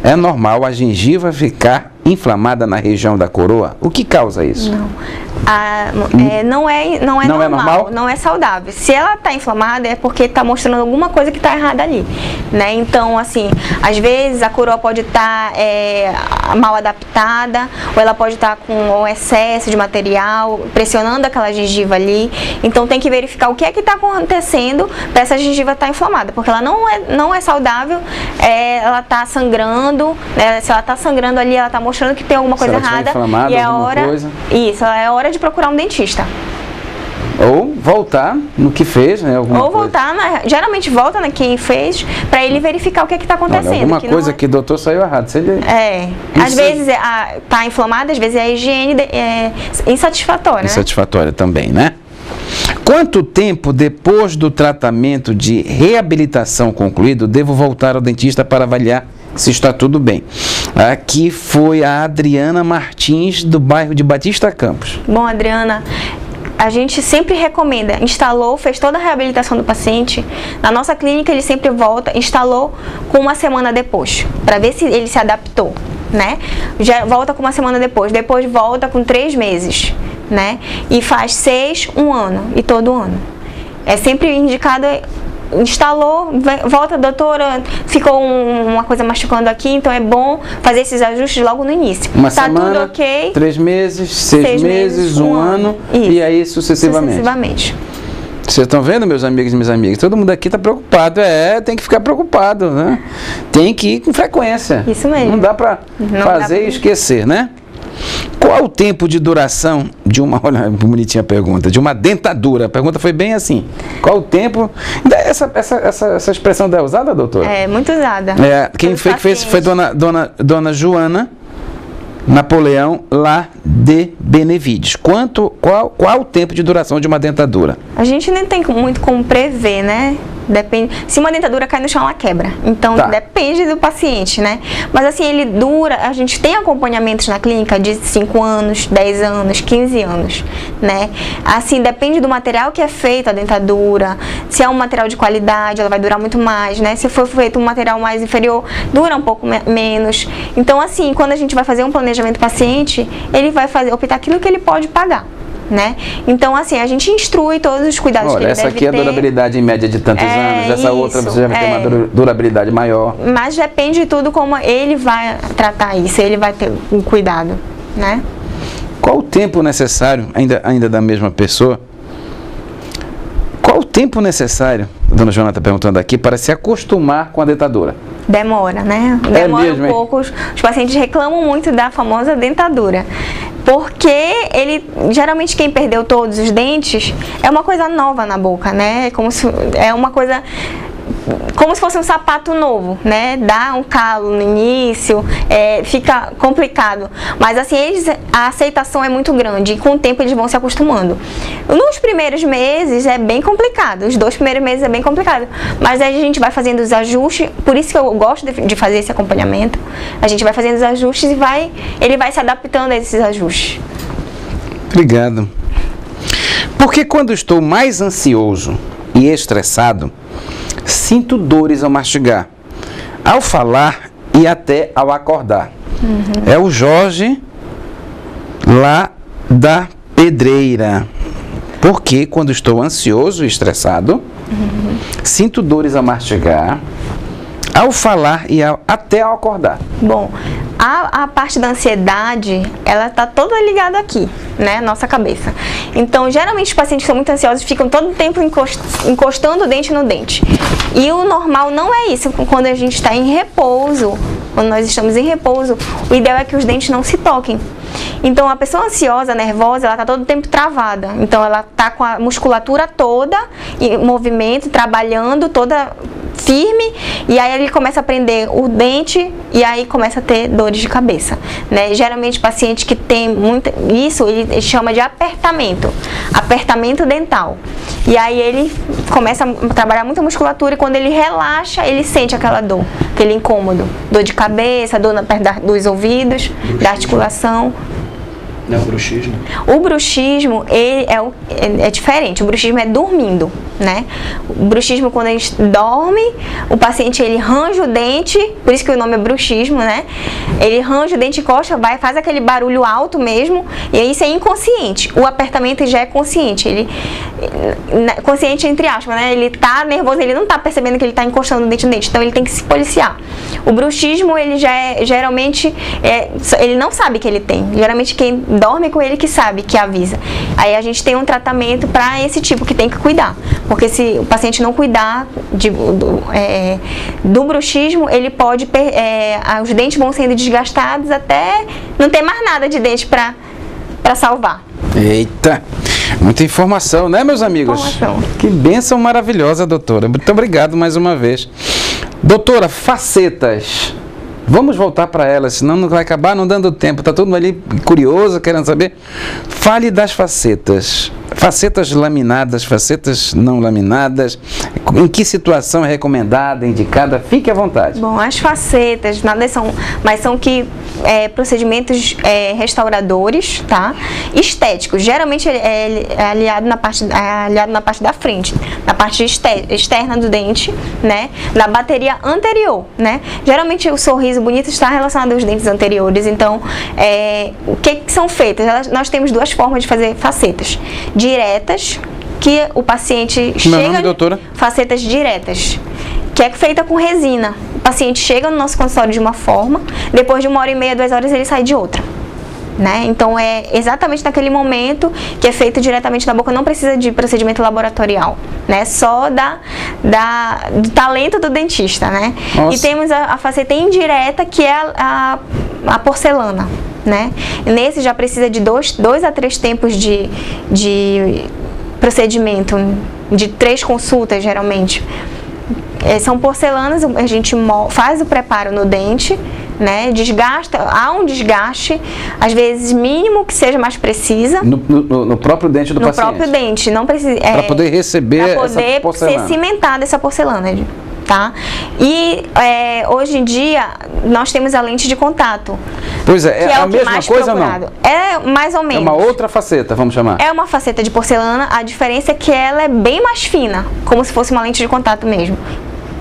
É normal a gengiva ficar inflamada na região da coroa? O que causa isso? Não é normal, não é saudável. Se ela está inflamada é porque está mostrando alguma coisa que está errada ali, né? Então, assim, às vezes a coroa pode estar mal adaptada, ou ela pode estar com um excesso de material, pressionando aquela gengiva ali. Então tem que verificar o que é que está acontecendo para essa gengiva estar inflamada, porque ela não é saudável, ela está sangrando, né? Se ela está sangrando ali, ela está mostrando que tem alguma coisa errada, e é hora de procurar um dentista. Ou voltar no que fez, né? Geralmente volta na quem fez, para ele verificar o que está acontecendo. Olha, alguma coisa que o doutor saiu errado. Às vezes está inflamada, às vezes a higiene é insatisfatória. Insatisfatória também, né? Quanto tempo depois do tratamento de reabilitação concluído devo voltar ao dentista para avaliar se está tudo bem? Aqui foi a Adriana Martins, do bairro de Batista Campos. Bom, Adriana, a gente sempre recomenda, fez toda a reabilitação do paciente. Na nossa clínica ele sempre instalou com uma semana depois, para ver se ele se adaptou, né? Já volta com uma semana depois volta com 3 meses, né? E faz 6, 1 ano e todo ano. É sempre indicado, instalou, volta, doutora, ficou uma coisa machucando aqui, então é bom fazer esses ajustes logo no início. Uma semana, tudo ok. 3 meses, 6 meses, 1 ano, e aí sucessivamente. Vocês estão vendo, meus amigos e minhas amigas? Todo mundo aqui está preocupado. Tem que ficar preocupado, né? Tem que ir com frequência. Isso mesmo. Não dá para fazer e esquecer, né? Qual o tempo de duração de uma... Olha, bonitinha a pergunta. De uma dentadura. A pergunta foi bem assim. Qual o tempo... Essa expressão é usada, doutora? É, muito usada. Quem fez foi dona Joana Napoleão, lá de Benevides. Qual o tempo de duração de uma dentadura? A gente nem tem muito como prever, né? Depende. Se uma dentadura cai no chão, ela quebra. Então, depende do paciente, né? Mas assim, ele dura... A gente tem acompanhamentos na clínica de 5 anos, 10 anos, 15 anos, né? Assim, depende do material que é feito a dentadura. Se é um material de qualidade, ela vai durar muito mais, né? Se for feito um material mais inferior, dura um pouco menos. Então, assim, quando a gente vai fazer um planejamento paciente, ele vai optar aquilo que ele pode pagar, né? Então, assim, a gente instrui todos os cuidados que ele deve ter. Essa aqui é a durabilidade em média de tantos anos, essa outra você já vai ter uma durabilidade maior. Mas depende de tudo como ele vai tratar isso, ele vai ter um cuidado, né? Qual o tempo necessário, ainda da mesma pessoa, qual o tempo necessário, a dona Joana está perguntando aqui, para se acostumar com a dentadura? Demora, né? Demora mesmo, um pouco. Os pacientes reclamam muito da famosa dentadura. Porque geralmente quem perdeu todos os dentes é uma coisa nova na boca, né? É uma coisa como se fosse um sapato novo, né? Dá um calo no início, fica complicado. Mas assim, a aceitação é muito grande e com o tempo eles vão se acostumando. Nos primeiros meses é bem complicado, os 2 primeiros meses é bem complicado. Mas aí a gente vai fazendo os ajustes, por isso que eu gosto de fazer esse acompanhamento. A gente vai fazendo os ajustes e ele vai se adaptando a esses ajustes. Obrigado. Porque quando estou mais ansioso e estressado, sinto dores ao mastigar, ao falar e até ao acordar. É o Jorge, lá da Pedreira. Porque quando estou ansioso e estressado, sinto dores ao mastigar, ao falar e até ao acordar. Bom, a parte da ansiedade, ela está toda ligada aqui, né, nossa cabeça. Então, geralmente os pacientes que são muito ansiosos ficam todo o tempo encostando o dente no dente. E o normal não é isso. Quando a gente está em repouso, quando nós estamos em repouso, o ideal é que os dentes não se toquem. Então, a pessoa ansiosa, nervosa, ela está todo o tempo travada. Então, ela está com a musculatura toda em movimento, trabalhando, toda firme, e aí ele começa a prender o dente e aí começa a ter dores de cabeça, né? Geralmente, paciente que tem isso, ele chama de apertamento dental. E aí ele começa a trabalhar muita musculatura e quando ele relaxa, ele sente aquela dor, aquele incômodo, dor de cabeça, dor perto dos ouvidos, da articulação. Não é o bruxismo? O bruxismo, ele é diferente. O bruxismo é dormindo, né? O bruxismo, quando a gente dorme, o paciente, ele range o dente, por isso que o nome é bruxismo, né? Ele range o dente, encosta, faz aquele barulho alto mesmo, e isso é inconsciente. O apertamento já é consciente. Consciente entre aspas, né? Ele tá nervoso, ele não tá percebendo que ele tá encostando o dente no dente, então ele tem que se policiar. O bruxismo, ele já geralmente, ele não sabe que ele tem. Geralmente quem dorme com ele que sabe, que avisa. Aí a gente tem um tratamento para esse tipo que tem que cuidar. Porque se o paciente não cuidar do bruxismo, ele pode, os dentes vão sendo desgastados até não ter mais nada de dente para salvar. Eita, muita informação, né, meus amigos? Informação. Que bênção maravilhosa, doutora. Muito obrigado mais uma vez. Doutora, facetas. Vamos voltar para elas, senão não vai acabar não dando tempo. Está todo mundo ali curioso, querendo saber. Fale das facetas. Facetas laminadas, facetas não laminadas. Em que situação é recomendada, indicada? Fique à vontade. Bom, as facetas nada são, mas são procedimentos restauradores, tá? Estéticos. Geralmente é aliado na parte da frente, na parte externa do dente, né? Na bateria anterior, né? Geralmente o sorriso bonito está relacionado aos dentes anteriores. Então, o que são feitas? Nós temos 2 formas de fazer facetas. Diretas, que o paciente chega... Meu nome, doutora? Facetas diretas, que é feita com resina. O paciente chega no nosso consultório de uma forma, depois de 1h30, 2 horas, ele sai de outra. Né? Então, é exatamente naquele momento que é feito diretamente na boca, não precisa de procedimento laboratorial, né? Só do talento do dentista, né? Nossa. E temos a faceta indireta, que é a porcelana, né? Nesse já precisa de 2 a 3 tempos de procedimento, de 3 consultas, geralmente. São porcelanas, a gente faz o preparo no dente, né? Há um desgaste, às vezes mínimo, que seja mais precisa. No próprio dente do paciente? No próprio dente, não precisa... Para poder receber essa porcelana. Para poder ser cimentada essa porcelana, tá? E hoje em dia, nós temos a lente de contato. Pois é, que é a o que mesma mais coisa procurado. ou não? É mais ou menos. É uma outra faceta, vamos chamar. É uma faceta de porcelana, a diferença é que ela é bem mais fina, como se fosse uma lente de contato mesmo.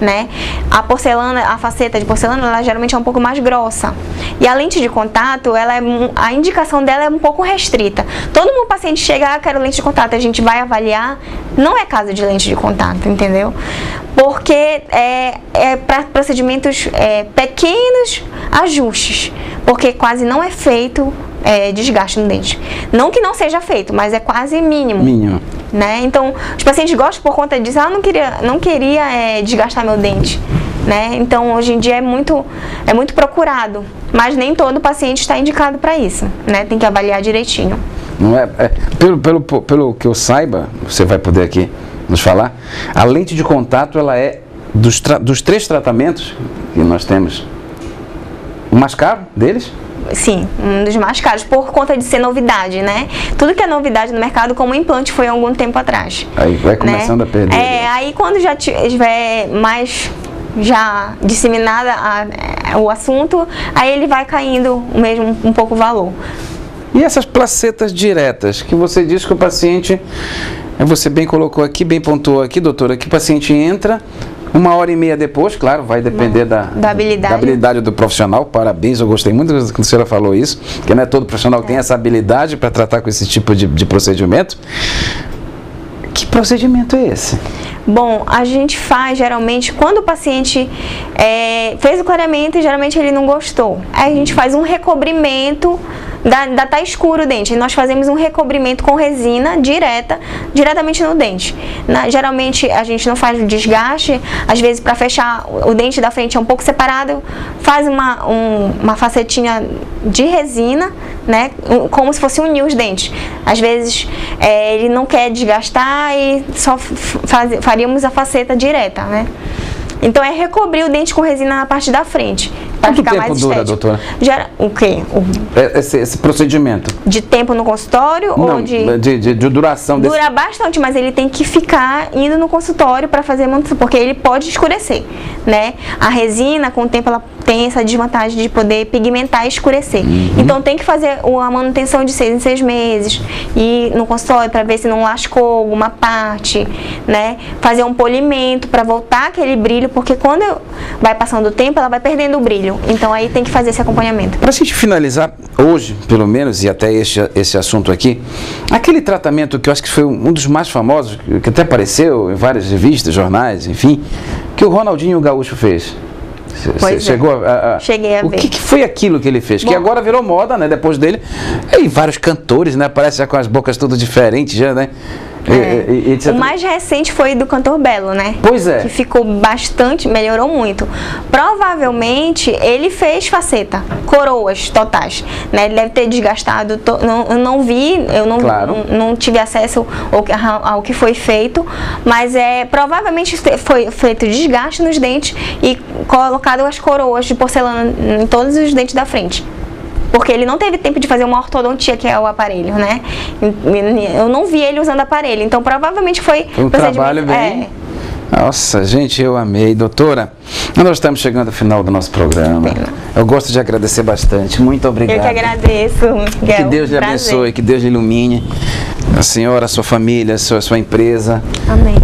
Né? A faceta de porcelana, ela geralmente é um pouco mais grossa. E a lente de contato, a indicação dela é um pouco restrita. Todo mundo paciente chega, quero lente de contato, a gente vai avaliar, não é caso de lente de contato, entendeu? Porque é para procedimentos pequenos ajustes, porque quase não é feito desgaste no dente. Não que não seja feito, mas é quase mínimo. Mínimo. Né? Então, os pacientes gostam por conta disso. Não queria desgastar meu dente, né? Então, hoje em dia é muito procurado, mas nem todo paciente está indicado para isso, né? Tem que avaliar direitinho. Não pelo que eu saiba, você vai poder aqui nos falar, a lente de contato ela é dos 3 tratamentos que nós temos, o mais caro deles? Sim, um dos mais caros, por conta de ser novidade, né? Tudo que é novidade no mercado, como o implante foi há algum tempo atrás. Aí vai começando, né, a perder. Aí quando já tiver mais já disseminada o assunto, aí ele vai caindo mesmo um pouco o valor. E essas placetas diretas, que você diz que o paciente, você bem colocou aqui, bem pontuou aqui, doutora, que o paciente entra 1h30 depois, claro, vai depender da habilidade do profissional. Parabéns, eu gostei muito quando a senhora falou isso, porque não é todo profissional que tem essa habilidade para tratar com esse tipo de procedimento. Que procedimento é esse? Bom, a gente faz geralmente, quando o paciente fez o clareamento e geralmente ele não gostou, aí a gente faz um recobrimento, tá escuro o dente, e nós fazemos um recobrimento com resina diretamente no dente. Geralmente a gente não faz desgaste, às vezes para fechar o dente da frente é um pouco separado, faz uma facetinha de resina, né, como se fosse unir os dentes. Às vezes ele não quer desgastar e só faríamos a faceta direta, né? Então é recobrir o dente com resina na parte da frente, para ficar mais estético. Quanto tempo dura, doutora? O quê? Esse procedimento? De tempo no consultório? Não, ou de duração desse... Dura bastante, mas ele tem que ficar indo no consultório para fazer manutenção, porque ele pode escurecer, né? A resina, com o tempo, ela tem essa desvantagem de poder pigmentar e escurecer. Então tem que fazer a manutenção de 6 em 6 meses, ir no consultório para ver se não lascou alguma parte, né? Fazer um polimento para voltar aquele brilho, porque quando vai passando o tempo, ela vai perdendo o brilho. Então aí tem que fazer esse acompanhamento. Para a gente finalizar, hoje, pelo menos, e até esse assunto aqui, aquele tratamento que eu acho que foi um dos mais famosos, que até apareceu em várias revistas, jornais, enfim, que o Ronaldinho Gaúcho fez. Você chegou Cheguei a ver. O que foi aquilo que ele fez? Bom, que agora virou moda, né? Depois dele. E vários cantores, né? Parece já com as bocas tudo diferentes, já, né? O mais recente foi do cantor Belo, né? Pois é. Que ficou bastante, melhorou muito. Provavelmente ele fez faceta, coroas totais, né? Ele deve ter desgastado, eu não vi, eu não tive acesso ao que foi feito, mas provavelmente foi feito desgaste nos dentes e colocado as coroas de porcelana em todos os dentes da frente. Porque ele não teve tempo de fazer uma ortodontia, que é o aparelho, né? Eu não vi ele usando aparelho, então provavelmente foi um trabalho bem... Nossa, gente, eu amei. Doutora, nós estamos chegando ao final do nosso programa. Eu gosto de agradecer bastante. Muito obrigado. Eu que agradeço, Miguel. Que Deus lhe abençoe, que Deus lhe ilumine. A senhora, a sua família, a sua empresa. Amém.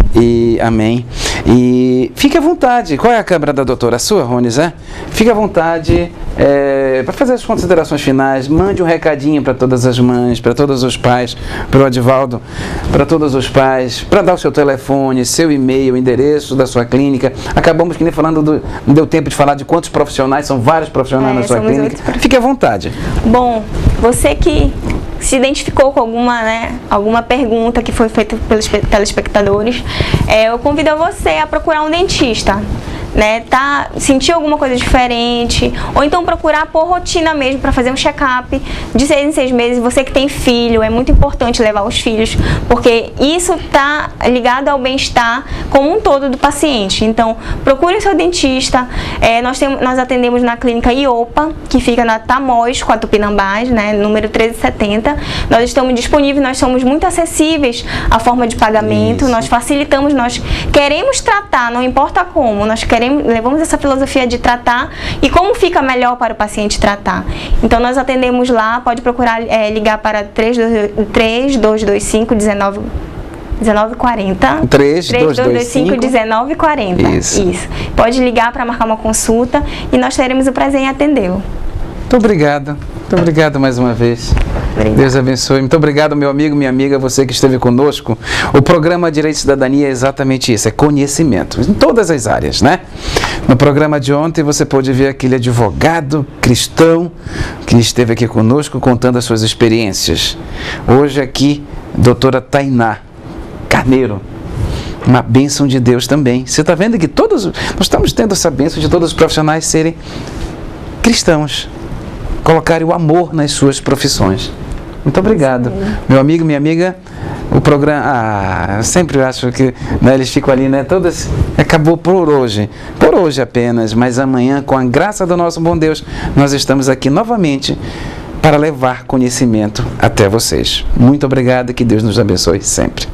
Amém. E fique à vontade. Qual é a câmera da doutora? A sua, Rones, é? Fique à vontade para fazer as considerações finais. Mande um recadinho para todas as mães, para todos os pais, para o Adivaldo, para todos os pais, para dar o seu telefone, seu e-mail, o endereço da sua clínica. Acabamos que nem falando, não deu tempo de falar de quantos profissionais, são vários profissionais na sua clínica. Fique à vontade. Bom, você que se identificou com alguma pergunta que foi feita pelos telespectadores, eu convido a você a procurar um dentista, né? Sentir alguma coisa diferente, ou então procurar por rotina mesmo, para fazer um check-up de 6 em 6 meses. Você que tem filho, é muito importante levar os filhos, porque isso está ligado ao bem-estar como um todo do paciente. Então, procure o seu dentista. Nós atendemos na clínica IOPA, que fica na Tamós, com a Tupinambás, né? Número 1370. Nós estamos disponíveis, nós somos muito acessíveis à forma de pagamento. Isso. Nós facilitamos, nós queremos tratar, não importa como, levamos essa filosofia de tratar e como fica melhor para o paciente tratar. Então nós atendemos lá, pode procurar ligar para 3225 1940. 3225 1940. Isso. Pode ligar para marcar uma consulta e nós teremos o prazer em atendê-lo. Muito obrigado. Muito obrigado mais uma vez. Obrigado. Deus abençoe. Muito obrigado, meu amigo, minha amiga, você que esteve conosco. O programa Direito e Cidadania é exatamente isso, é conhecimento, em todas as áreas, né? No programa de ontem você pôde ver aquele advogado cristão que esteve aqui conosco contando as suas experiências. Hoje aqui, doutora Tainá Carneiro. Uma bênção de Deus também. Você está vendo que nós estamos tendo essa bênção de todos os profissionais serem cristãos, colocarem o amor nas suas profissões. Muito obrigado. Meu amigo, minha amiga, O programa, eu sempre acho que, né, eles ficam ali, né, todas, acabou por hoje apenas, mas amanhã, com a graça do nosso bom Deus, nós estamos aqui novamente para levar conhecimento até vocês. Muito obrigado e que Deus nos abençoe sempre.